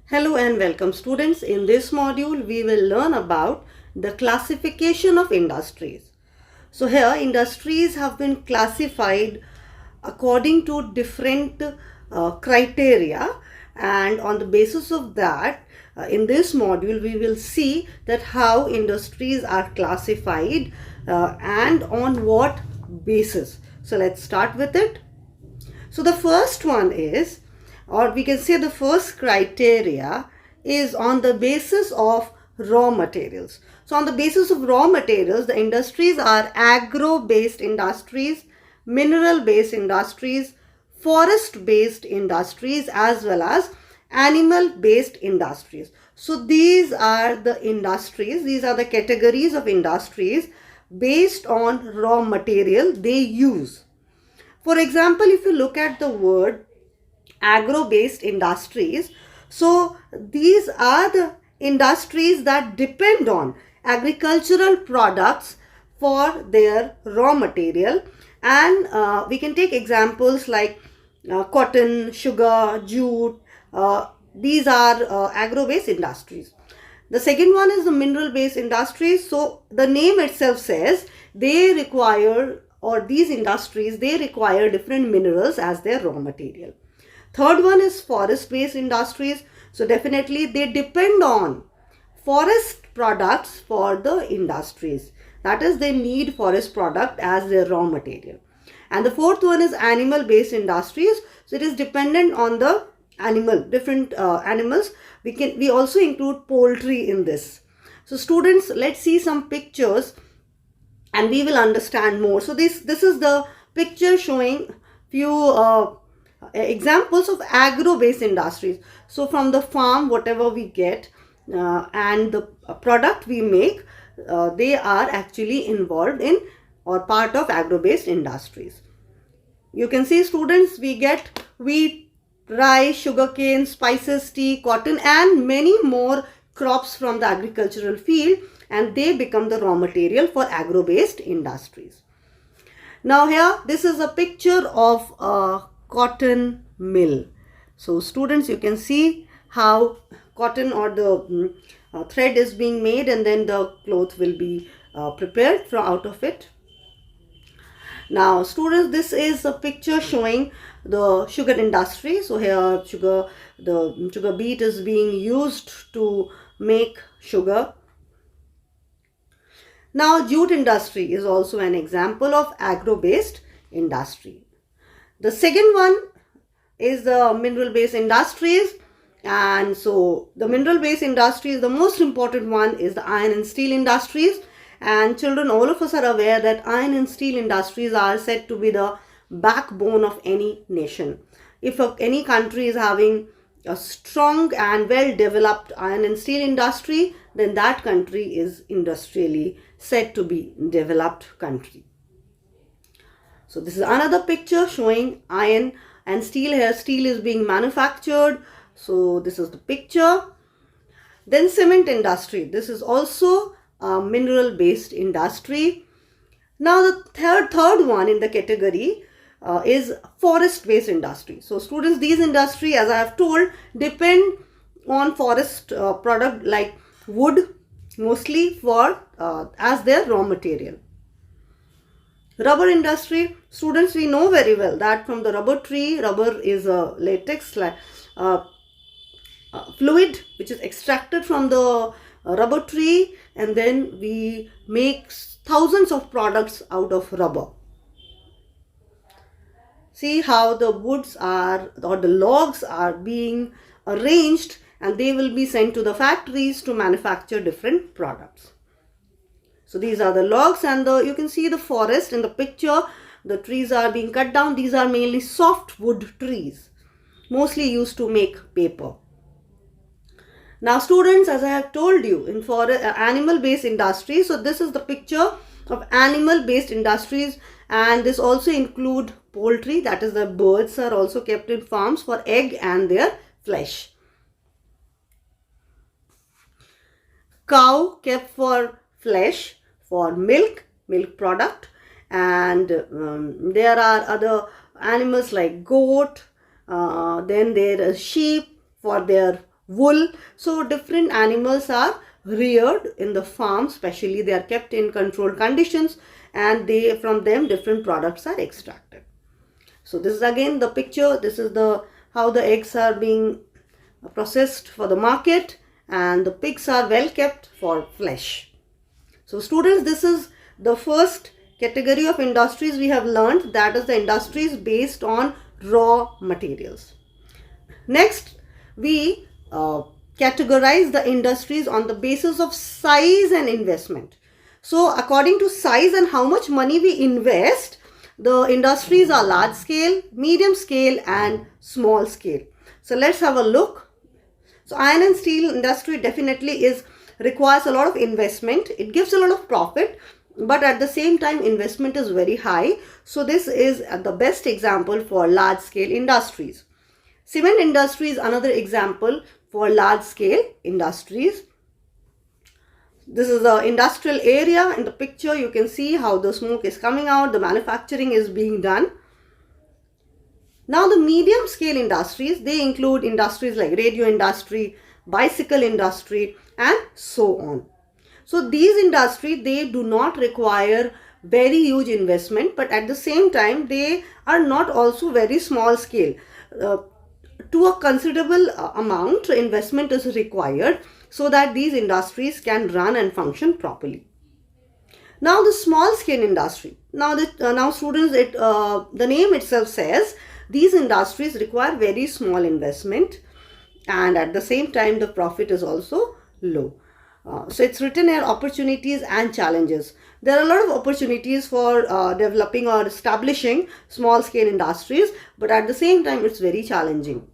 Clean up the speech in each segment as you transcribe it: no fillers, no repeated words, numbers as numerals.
Hello and welcome students. In this module, we will learn about the classification of industries. So here industries have been classified according to different criteria, and on the basis of that, in this module, we will see that how industries are classified and on what basis. So let's start with it. So the first one is, or we can say the first criteria is on the basis of raw materials. So on the basis of raw materials, the industries are agro-based industries, mineral-based industries, forest-based industries, as well as animal-based industries. So these are the industries, these are the categories of industries based on raw material they use. For example, if you look at the word agro-based industries, so these are the industries that depend on agricultural products for their raw material, and we can take examples like cotton, sugar, jute. These are agro-based industries. The second one is the mineral-based industries. So the name itself says they require, or these industries, they require different minerals as their raw material. Third one is forest-based industries. So definitely they depend on forest products for the industries. That is, they need forest product as their raw material. And the fourth one is animal-based industries. So it is dependent on the different animals. We also include poultry in this. So students, let's see some pictures and we will understand more. So this is the picture showing few examples of agro-based industries. So from the farm, whatever we get and the product we make, they are actually involved in or part of agro-based industries. You can see, students, we get wheat, rice, sugarcane, spices, tea, cotton, and many more crops from the agricultural field, and they become the raw material for agro-based industries. Now here, this is a picture of a cotton mill. So students, you can see how cotton or the thread is being made, and then the cloth will be prepared from out of it. Now students, this is a picture showing the sugar industry. So here the sugar beet is being used to make sugar. Now jute industry is also an example of agro-based industry. The second one is the mineral-based industries, and so the mineral-based industries, the most important one is the iron and steel industries. And children, all of us are aware that iron and steel industries are said to be the backbone of any nation. If any country is having a strong and well developed iron and steel industry, then that country is industrially said to be developed country. So this is another picture showing iron and steel. Here steel is being manufactured. So this is the picture. Then cement industry. This is also a mineral based industry. Now the third one in the category is forest based industry. So students, these industry, as I have told, depend on forest product like wood mostly for as their raw material. Rubber industry, students, we know very well that from the rubber tree, rubber is a latex fluid which is extracted from the rubber tree, and then we make thousands of products out of rubber. See how the woods are, or the logs are being arranged, and they will be sent to the factories to manufacture different products. So these are the logs, and you can see the forest in the picture. The trees are being cut down. These are mainly softwood trees, mostly used to make paper. Now students, as I have told you, in for animal-based industries, so this is the picture of animal-based industries, and this also include poultry, that is the birds are also kept in farms for egg and their flesh. Cow kept for flesh, for milk product, and there are other animals like goat, then there is sheep for their wool. So different animals are reared in the farm, especially they are kept in controlled conditions, and from them different products are extracted. So this is again the picture. This is how the eggs are being processed for the market, and the pigs are well kept for flesh. So students, this is the first category of industries we have learned, that is the industries based on raw materials. Next, we categorize the industries on the basis of size and investment. So according to size and how much money we invest, the industries are large scale, medium scale and small scale. So let's have a look. So iron and steel industry definitely requires a lot of investment. It gives a lot of profit, but at the same time investment is very high. So this is the best example for large scale industries. Cement industry is another example for large scale industries. This is the industrial area. In the picture you can see how the smoke is coming out, the manufacturing is being done. Now the medium scale industries, they include industries like radio industry, bicycle industry and so on. So these industries, they do not require very huge investment, but at the same time they are not also very small scale. To a considerable amount investment is required so that these industries can run and function properly. Now the small scale industry. Now students, the name itself says these industries require very small investment, and at the same time the profit is also low. So it's written here, opportunities and challenges. There are a lot of opportunities for developing or establishing small scale industries, but at the same time it's very challenging.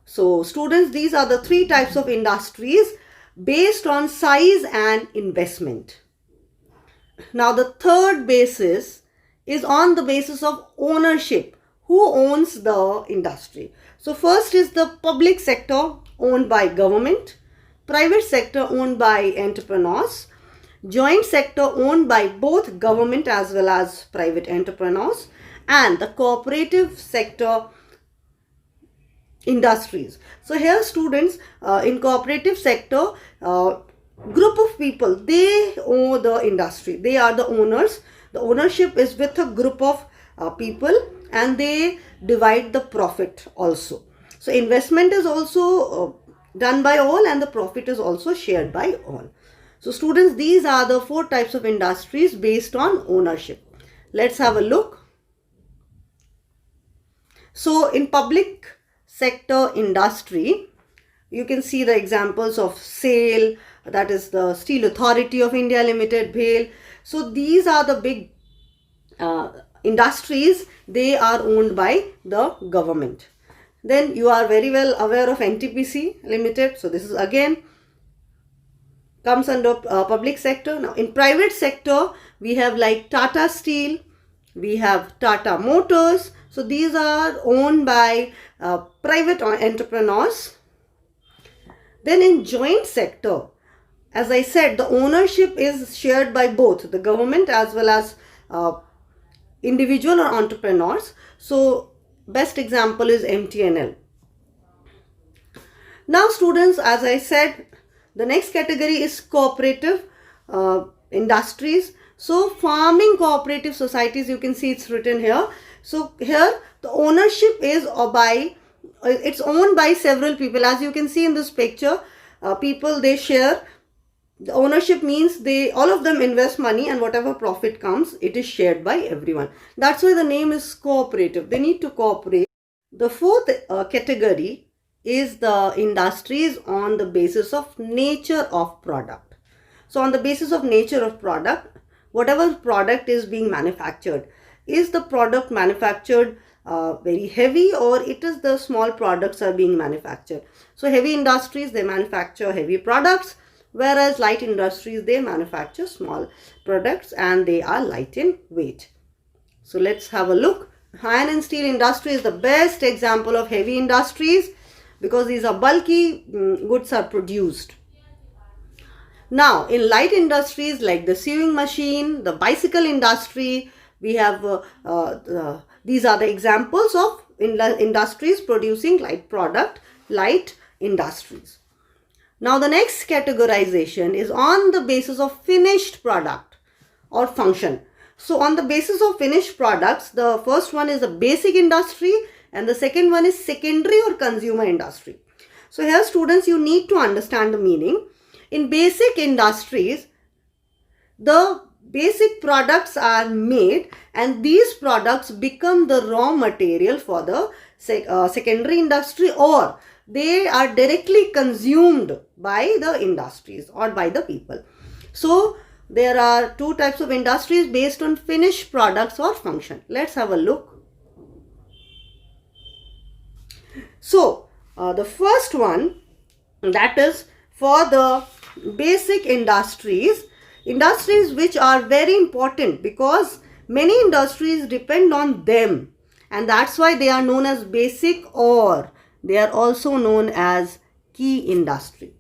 So students, these are the three types of industries based on size and investment. Now the third basis is on the basis of ownership. Who owns the industry? So first is the public sector, owned by government, private sector owned by entrepreneurs, joint sector owned by both government as well as private entrepreneurs, and the cooperative sector industries. So here students, in cooperative sector, group of people, they own the industry. They are the owners. The ownership is with a group of people, and they divide the profit also. So investment is also done by all, and the profit is also shared by all. So students, these are the four types of industries based on ownership. Let's have a look. So in public sector industry, you can see the examples of SAIL, that is the Steel Authority of India Limited, BHEL. So these are the big industries. They are owned by the government. Then you are very well aware of NTPC Limited. So this is again comes under public sector. Now in private sector, we have like Tata Steel, we have Tata Motors. So these are owned by private entrepreneurs. Then in joint sector, as I said, the ownership is shared by both the government as well as individual or entrepreneurs. So best example is MTNL. Now students, as I said, the next category is cooperative industries. So farming cooperative societies, you can see it's written here. So here the ownership is it's owned by several people. As you can see in this picture, people, they share. The ownership means all of them invest money, and whatever profit comes, it is shared by everyone. That's why the name is cooperative. They need to cooperate. The fourth category is the industries on the basis of nature of product. So on the basis of nature of product, whatever product is being manufactured, is the product manufactured very heavy, or it is the small products are being manufactured. So heavy industries, they manufacture heavy products, whereas light industries, they manufacture small products and they are light in weight. So let's have a look. Iron and steel industry is the best example of heavy industries because these are bulky goods are produced. Now in light industries like the sewing machine, the bicycle industry, we have these are the examples of industries producing light industries. Now the next categorization is on the basis of finished product or function. So on the basis of finished products, the first one is the basic industry and the second one is secondary or consumer industry. So here students, you need to understand the meaning. In basic industries, the basic products are made and these products become the raw material for the secondary industry, or they are directly consumed by the industries or by the people. So there are two types of industries based on finished products or function. Let's have a look. So the first one, that is for the basic industries which are very important because many industries depend on them, and that's why they are known as basic, or they are also known as key industry.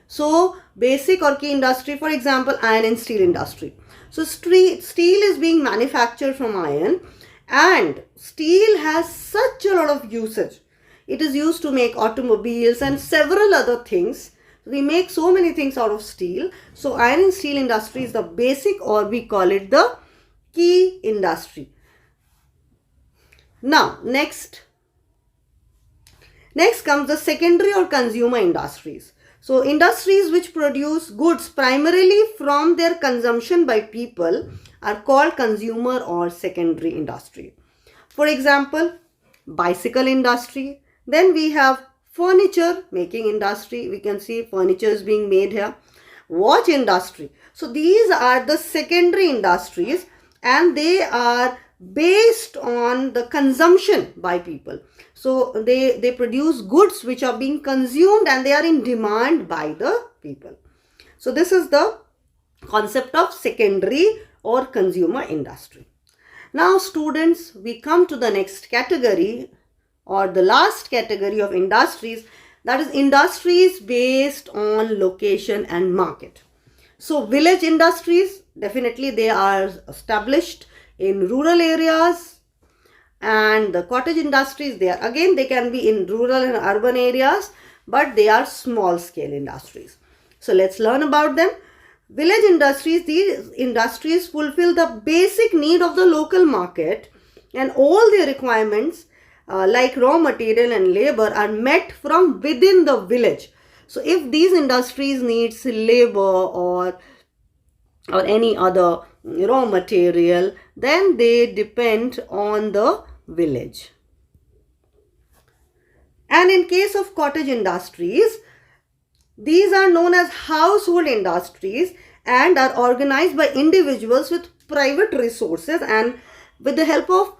So basic or key industry, for example, iron and steel industry. So steel is being manufactured from iron, and steel has such a lot of usage. It is used to make automobiles and several other things. We make so many things out of steel. So iron and steel industry is the basic, or we call it the key industry. Now next comes the secondary or consumer industries. So industries which produce goods primarily from their consumption by people are called consumer or secondary industry. For example, bicycle industry. Then we have furniture making industry. We can see furniture is being made here. Watch industry. So these are the secondary industries and they are based on the consumption by people. So they produce goods which are being consumed and they are in demand by the people. So this is the concept of secondary or consumer industry. Now students, we come to the next category or the last category of industries, that is industries based on location and market. So village industries, definitely they are established in rural areas, and the cottage industries, they can be in rural and urban areas, but they are small scale industries. So let's learn about them. Village industries, these industries fulfill the basic need of the local market, and all their requirements like raw material and labor are met from within the village. So if these industries needs labor or any other raw material, then they depend on the village. And in case of cottage industries, these are known as household industries and are organized by individuals with private resources, and with the help of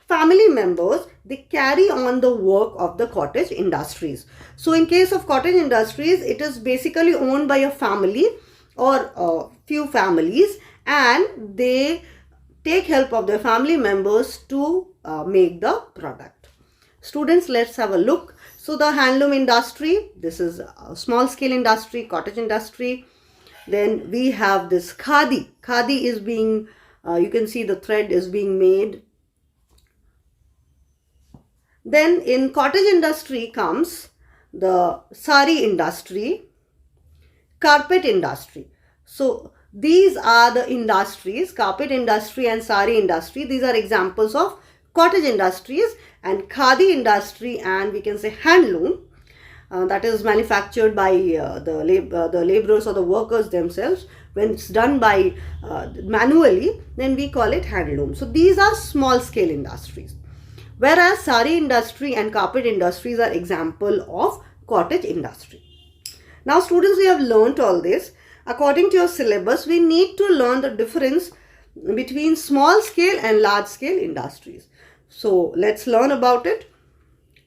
family members, they carry on the work of the cottage industries. So in case of cottage industries, it is basically owned by a family or a few families, and they take help of their family members to make the product. Students, let's have a look. So the handloom industry, this is a small scale industry, cottage industry. Then we have this khadi. Khadi is being, you can see the thread is being made. Then in cottage industry comes the sari industry, carpet industry. So these are the industries, carpet industry and sari industry. These are examples of cottage industries, and khadi industry, and we can say handloom, that is manufactured by the laborers or the workers themselves. When it's done by manually, then we call it handloom. So these are small scale industries. Whereas sari industry and carpet industries are example of cottage industry. Now students, we have learnt all this. According to your syllabus, we need to learn the difference between small scale and large scale industries. So let's learn about it.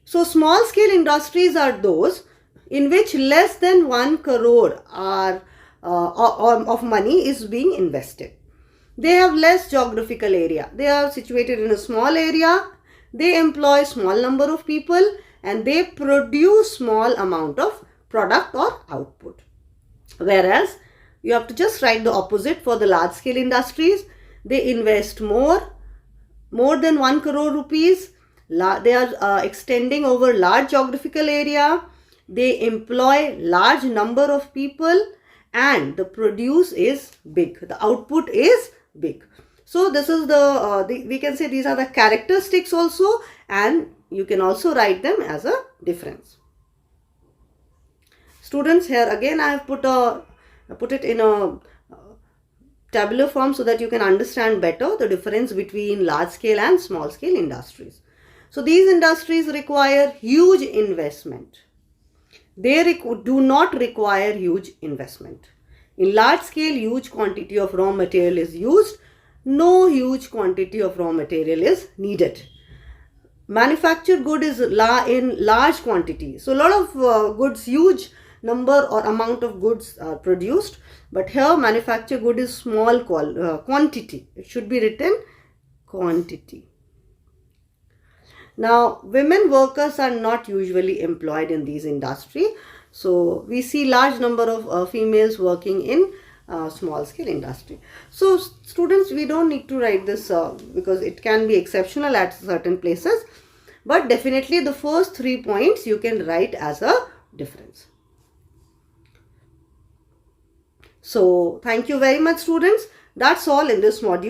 So small scale industries are those in which less than 1 crore of money is being invested. They have less geographical area. They are situated in a small area. They employ small number of people and they produce small amount of product or output. Whereas you have to just write the opposite for the large scale industries. They invest more than 1 crore rupees. They are extending over large geographical area, they employ large number of people, and the produce is big, the output is big. So this is we can say these are the characteristics also, and you can also write them as a difference. Students, here again I have put it in a tabular form so that you can understand better the difference between large scale and small scale industries. So these industries require huge investment. They do not require huge investment. In large scale, huge quantity of raw material is used. No huge quantity of raw material is needed. Manufactured good is in large quantity. So a lot of goods, huge number or amount of goods are produced. But here manufactured good is small quantity. It should be written quantity. Now, women workers are not usually employed in these industry. So we see large number of females working in small scale industry. So students, we don't need to write this because it can be exceptional at certain places. But definitely the first 3 points you can write as a difference. So thank you very much, students. That's all in this module.